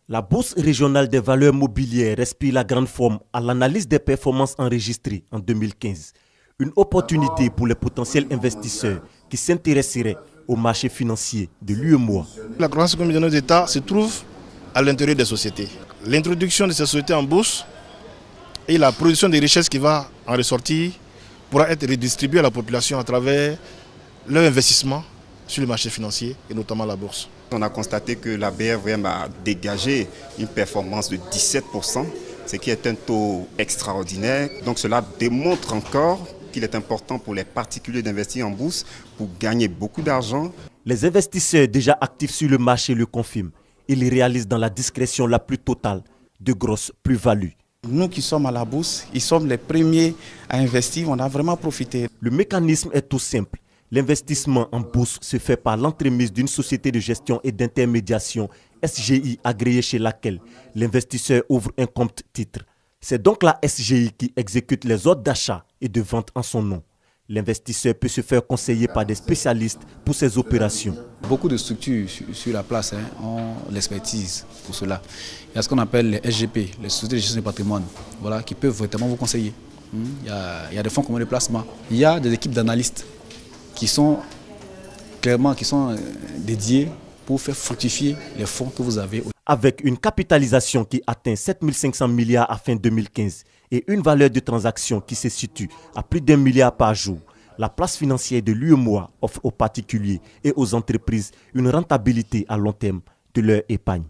La Bourse régionale des valeurs mobilières respire la grande forme à l'analyse des performances enregistrées en 2015. Une opportunité pour les potentiels investisseurs qui s'intéresseraient au marché financier de l'UEMOA. La croissance économique de nos États se trouve à l'intérieur des sociétés. L'introduction de ces sociétés en bourse et la production des richesses qui va en ressortir pourra être redistribuée à la population à travers leur investissement sur le marché financier et notamment la bourse. On a constaté que la BRVM a dégagé une performance de 17%, ce qui est un taux extraordinaire. Donc cela démontre encore qu'il est important pour les particuliers d'investir en bourse pour gagner beaucoup d'argent. Les investisseurs déjà actifs sur le marché le confirment. Ils réalisent dans la discrétion la plus totale de grosses plus-values. Nous qui sommes à la bourse, ils sont les premiers à investir, on a vraiment profité. Le mécanisme est tout simple. L'investissement en bourse se fait par l'entremise d'une société de gestion et d'intermédiation SGI agréée chez laquelle l'investisseur ouvre un compte titre. C'est donc la SGI qui exécute les ordres d'achat et de vente en son nom. L'investisseur peut se faire conseiller par des spécialistes pour ces opérations. Beaucoup de structures sur la place ont l'expertise pour cela. Il y a ce qu'on appelle les SGP, les sociétés de gestion de patrimoine, voilà, qui peuvent vraiment vous conseiller. Il y a des fonds communs de placement. Il y a des équipes d'analystes qui sont dédiés pour faire fructifier les fonds que vous avez. Avec une capitalisation qui atteint 7 500 milliards à fin 2015 et une valeur de transaction qui se situe à plus d'1 milliard par jour, la place financière de l'UEMOA offre aux particuliers et aux entreprises une rentabilité à long terme de leur épargne.